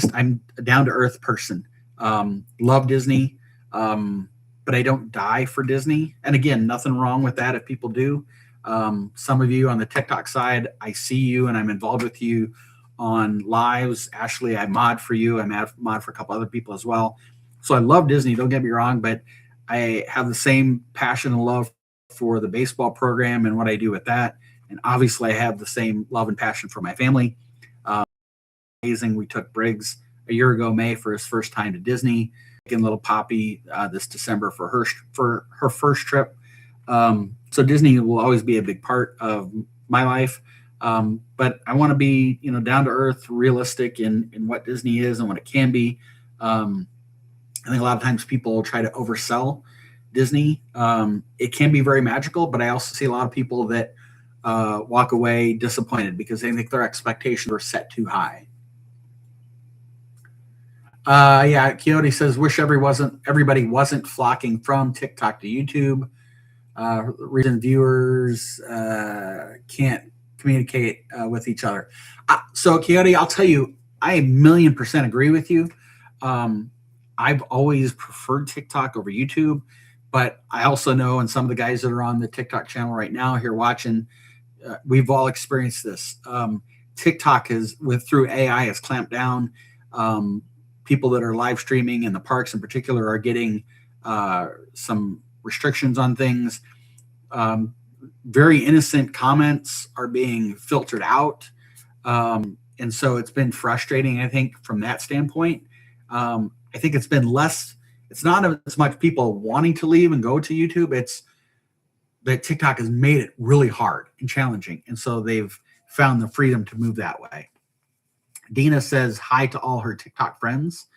a down-to-earth person. Love Disney, but I don't die for Disney. And again, nothing wrong with that if people do. Some of you on the TikTok side, I see you and I'm involved with you on lives. Ashley, I mod for you. I mod for a couple other people as well. So I love Disney, don't get me wrong, but I have the same passion and love for the baseball program and what I do with that. And obviously I have the same love and passion for my family. Amazing. We took Briggs a year ago, May, for his first time to Disney, taking little Poppy this December for her first trip. So Disney will always be a big part of my life. But I want to be, down to earth, realistic in what Disney is and what it can be. I think a lot of times people try to oversell Disney. It can be very magical, but I also see a lot of people that walk away disappointed because they think their expectations were set too high. Coyote says, wish everybody wasn't flocking from TikTok to YouTube. Reason viewers can't communicate with each other. So Coyote, I'll tell you, I 1,000,000% agree with you. I've always preferred TikTok over YouTube, but I also know, and some of the guys that are on the TikTok channel right now here watching, we've all experienced this. TikTok through AI has clamped down. People that are live streaming in the parks in particular are getting some restrictions on things. Very innocent comments are being filtered out. And so it's been frustrating, I think, from that standpoint. I think it's been it's not as much people wanting to leave and go to YouTube. It's that TikTok has made it really hard and challenging. And so they've found the freedom to move that way. Dina says hi to all her TikTok friends.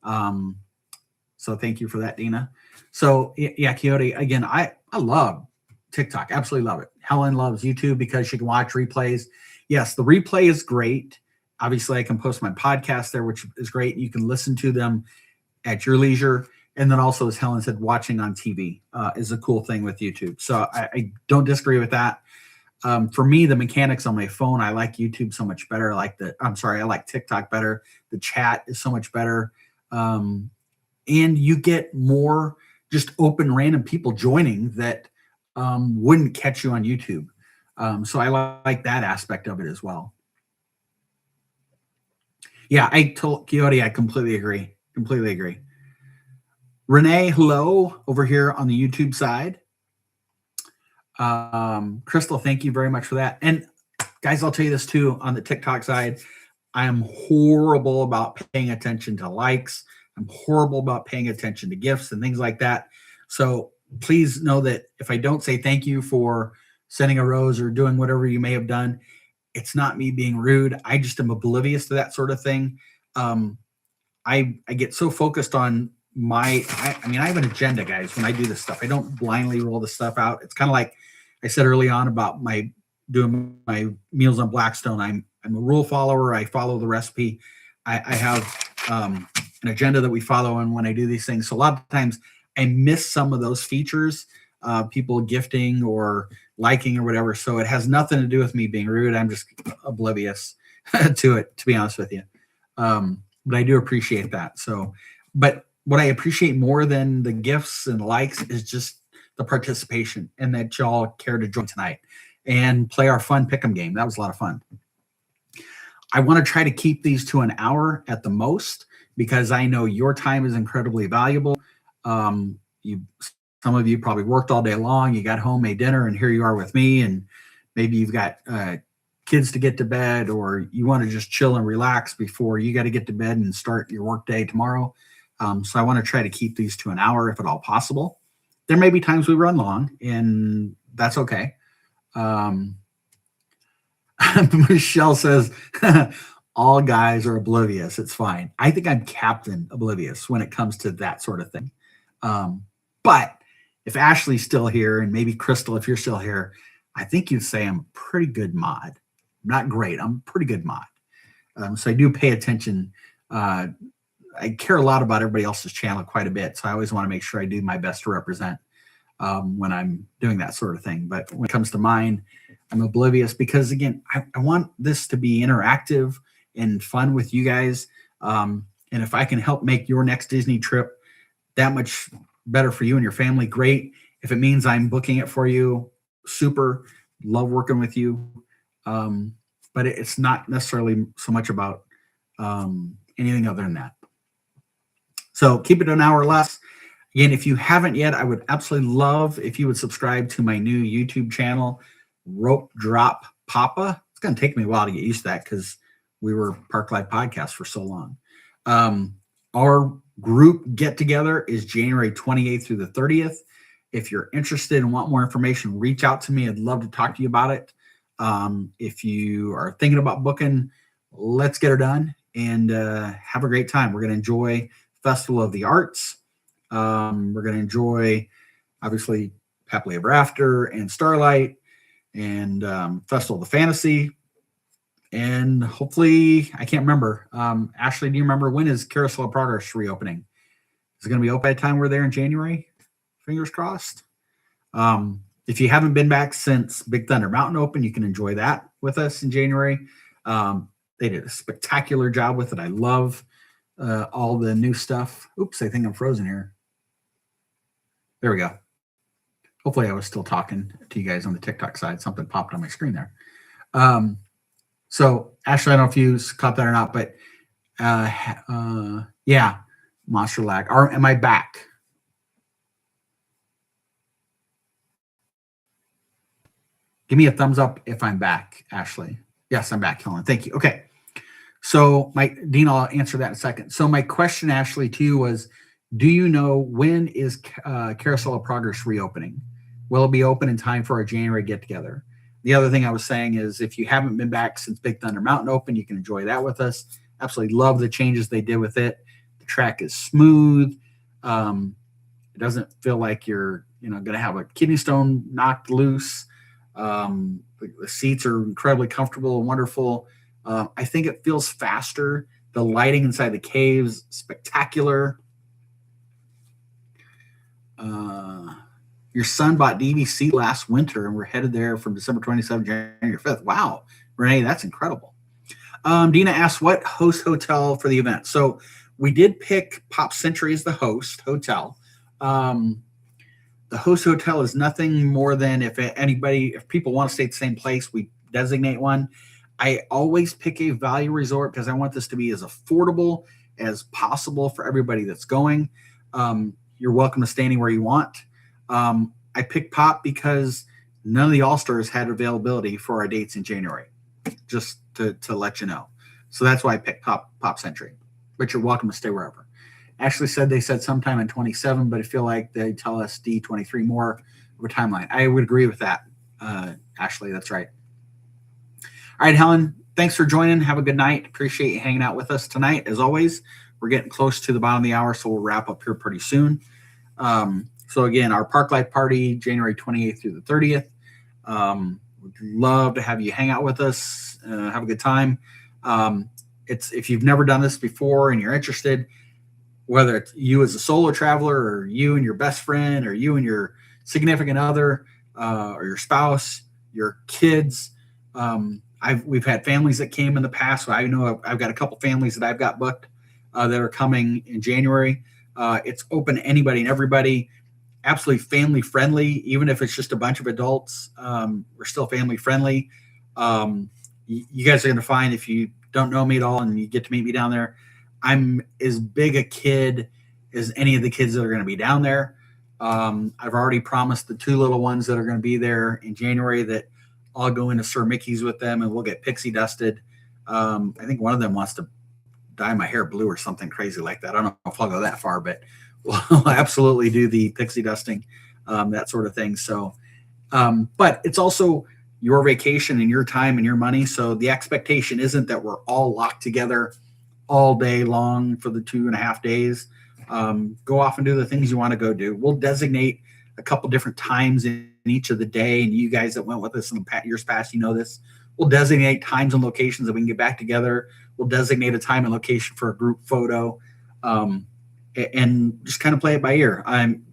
So thank you for that, Dina. So yeah, Coyote, again, I love TikTok. Absolutely love it. Helen loves YouTube because she can watch replays. Yes, the replay is great. Obviously, I can post my podcast there, which is great. You can listen to them at your leisure. And then also, as Helen said, watching on TV is a cool thing with YouTube. So I don't disagree with that. For me, the mechanics on my phone, I like YouTube so much better. I like TikTok better. The chat is so much better. And you get more just open random people joining that wouldn't catch you on YouTube. So I like that aspect of it as well. Yeah, I told Coyote, I completely agree. Completely agree. Renee, hello, over here on the YouTube side. Crystal, thank you very much for that. And guys, I'll tell you this too, on the TikTok side, I am horrible about paying attention to likes. I'm horrible about paying attention to gifts and things like that. So please know that if I don't say thank you for sending a rose or doing whatever you may have done, it's not me being rude. I just am oblivious to that sort of thing. I get so focused on I have an agenda, guys, when I do this stuff. I don't blindly roll the stuff out. It's kind of like I said early on about doing my meals on Blackstone. I'm a rule follower. I follow the recipe. I have an agenda that we follow, and when I do these things, so a lot of times I miss some of those features, people gifting or liking or whatever. So it has nothing to do with me being rude. I'm just oblivious to it, to be honest with you. But I do appreciate that. So, but what I appreciate more than the gifts and likes is just the participation and that y'all care to join tonight and play our fun pick'em game. That was a lot of fun. I want to try to keep these to an hour at the most because I know your time is incredibly valuable. Some of you probably worked all day long. You got home, made dinner, and here you are with me. And maybe you've got kids to get to bed, or you want to just chill and relax before you got to get to bed and start your work day tomorrow. So I want to try to keep these to an hour if at all possible. There may be times we run long, and that's okay. Michelle says, all guys are oblivious. It's fine. I think I'm Captain Oblivious when it comes to that sort of thing. But if Ashley's still here, and maybe Crystal, if you're still here, I think you'd say I'm a pretty good mod. Not great. I'm a pretty good mod. So I do pay attention. I care a lot about everybody else's channel quite a bit. So I always want to make sure I do my best to represent when I'm doing that sort of thing. But when it comes to mine, I'm oblivious because, again, I want this to be interactive and fun with you guys. And if I can help make your next Disney trip that much better for you and your family, great. If it means I'm booking it for you, super. Love working with you. But it's not necessarily so much about anything other than that. So keep it an hour or less. Again, if you haven't yet, I would absolutely love if you would subscribe to my new YouTube channel, Rope Drop Papa. It's going to take me a while to get used to that because we were Park Life Podcast for so long. Our group get together is January 28th through the 30th. If you're interested and want more information, reach out to me. I'd love to talk to you about it. If you are thinking about booking, let's get her done and have a great time. We're going to enjoy Festival of the Arts. We're going to enjoy, obviously, Happily Ever After and Starlight and Festival of the Fantasy. And hopefully, I can't remember. Ashley, do you remember when is Carousel of Progress reopening? Is it going to be open by the time we're there in January? Fingers crossed. If you haven't been back since Big Thunder Mountain opened, you can enjoy that with us in January. They did a spectacular job with it. I love all the new stuff. Oops, I think I'm frozen here. There we go. Hopefully I was still talking to you guys on the TikTok side. Something popped on my screen there. So Ashley, I don't know if you caught that or not, but yeah, Monster Lag. Am I back? Give me a thumbs up if I'm back, Ashley. Yes, I'm back, Helen. Thank you. Okay. So Dean, I'll answer that in a second. So my question, Ashley, to you was, do you know when is Carousel of Progress reopening? will it be open in time for our January get together? The other thing I was saying is if you haven't been back since Big Thunder Mountain opened, you can enjoy that with us. Absolutely love the changes they did with it. The track is smooth. It doesn't feel like you're going to have a kidney stone knocked loose. The seats are incredibly comfortable and wonderful. I think it feels faster. The lighting inside the caves, spectacular. Your son bought DVC last winter, and we're headed there from December 27th, January 5th. Wow, Renee, that's incredible. Dina asked, what host hotel for the event? So we did pick Pop Century as the host hotel. The host hotel is nothing more than if people want to stay at the same place, we designate one. I always pick a value resort because I want this to be as affordable as possible for everybody that's going. You're welcome to stay anywhere you want. I picked Pop because none of the All-Stars had availability for our dates in January, just to let you know. So that's why I picked Pop Century, but you're welcome to stay wherever. Ashley said they said sometime in 27, but I feel like they tell us D23 more of a timeline. I would agree with that, Ashley. That's right. All right, Helen, thanks for joining. Have a good night. Appreciate you hanging out with us tonight. As always, we're getting close to the bottom of the hour, so we'll wrap up here pretty soon. So again, our Park Life Party, January 28th through the 30th. Would love to have you hang out with us, have a good time. If you've never done this before and you're interested, whether it's you as a solo traveler or you and your best friend or you and your significant other or your spouse, your kids. We've had families that came in the past. So I know I've got a couple families that I've got booked that are coming in January. It's open to anybody and everybody. Absolutely family friendly, even if it's just a bunch of adults. We're still family friendly. You guys are going to find, if you don't know me at all and you get to meet me down there, I'm as big a kid as any of the kids that are going to be down there. I've already promised the two little ones that are going to be there in January that I'll go into Sir Mickey's with them and we'll get pixie dusted. I think one of them wants to dye my hair blue or something crazy like that. I don't know if I'll go that far, but we'll absolutely do the pixie dusting, that sort of thing. So, but it's also your vacation and your time and your money. So the expectation isn't that we're all locked together all day long for the 2.5 days. Go off and do the things you want to go do. We'll designate a couple different times in each of the day. And you guys that went with us in the years past, you know this. We'll designate times and locations that we can get back together. We'll designate a time and location for a group photo, and just kind of play it by ear.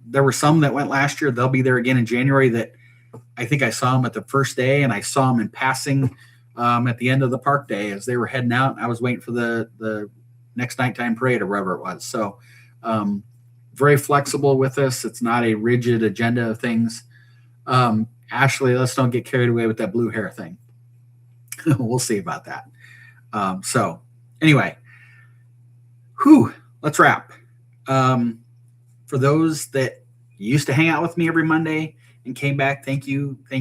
There were some that went last year. They'll be there again in January that I think I saw them at the first day and I saw them in passing at the end of the park day as they were heading out. I was waiting for the next nighttime parade or wherever it was. So very flexible with this. It's not a rigid agenda of things. Ashley, let's don't get carried away with that blue hair thing. We'll see about that. So anyway, let's wrap. For those that used to hang out with me every Monday and came back, thank you. I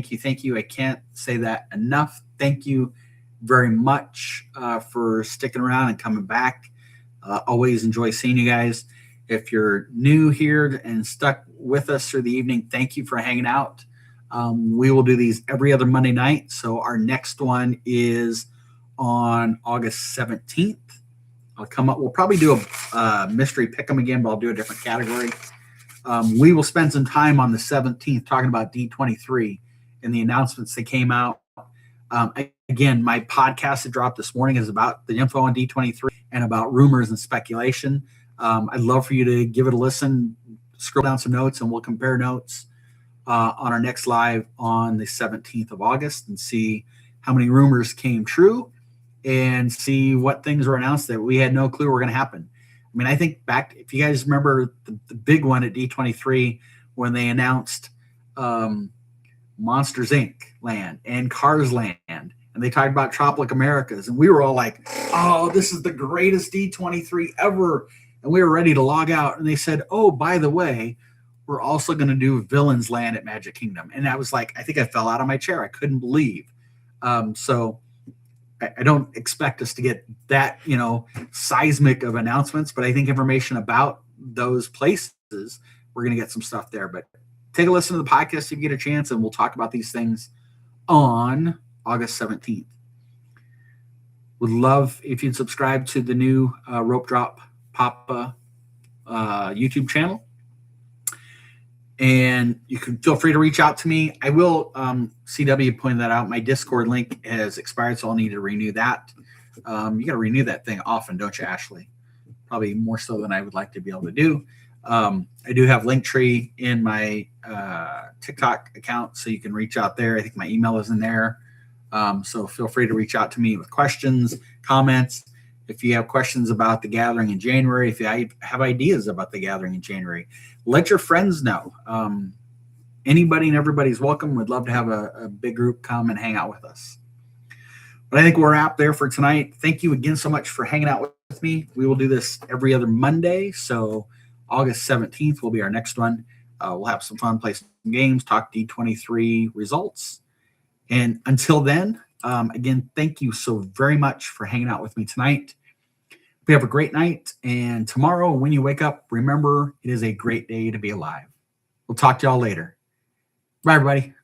can't say that enough. Thank you very much for sticking around and coming back. Always enjoy seeing you guys. If you're new here and stuck with us through the evening, thank you for hanging out. We will do these every other Monday night. So our next one is on August 17th. I'll come up. We'll probably do a mystery pick 'em again, but I'll do a different category. We will spend some time on the 17th talking about D23 and the announcements that came out. Again, my podcast that dropped this morning is about the info on D23 and about rumors and speculation. I'd love for you to give it a listen, scroll down some notes, and we'll compare notes on our next live on the 17th of August and see how many rumors came true and see what things were announced that we had no clue were going to happen. I mean, I think back, if you guys remember the big one at D23 when they announced Monsters Inc. land and Cars Land, and they talked about Tropic Americas, and we were all like, oh, this is the greatest D23 ever. And we were ready to log out. And they said, oh, by the way, we're also going to do Villains Land at Magic Kingdom. And I was like, I think I fell out of my chair. I couldn't believe. So I don't expect us to get that, seismic of announcements, but I think information about those places, we're going to get some stuff there. But take a listen to the podcast if you get a chance, and we'll talk about these things on August 17th. Would love if you'd subscribe to the new Rope Drop Papa YouTube channel. And you can feel free to reach out to me. I will, CW pointed that out. My Discord link has expired, so I'll need to renew that. You got to renew that thing often, don't you, Ashley? Probably more so than I would like to be able to do. I do have Linktree in my TikTok account, so you can reach out there. I think my email is in there. So feel free to reach out to me with questions, comments. If you have questions about the gathering in January, if you have ideas about the gathering in January, let your friends know. Anybody and everybody's welcome. We'd love to have a big group come and hang out with us. But I think we're wrapped there for tonight. Thank you again so much for hanging out with me. We will do this every other Monday. So August 17th will be our next one. We'll have some fun, play some games, talk D23 results. And until then, again, thank you so very much for hanging out with me tonight. We have a great night. And tomorrow, when you wake up, remember, it is a great day to be alive. We'll talk to y'all later. Bye, everybody.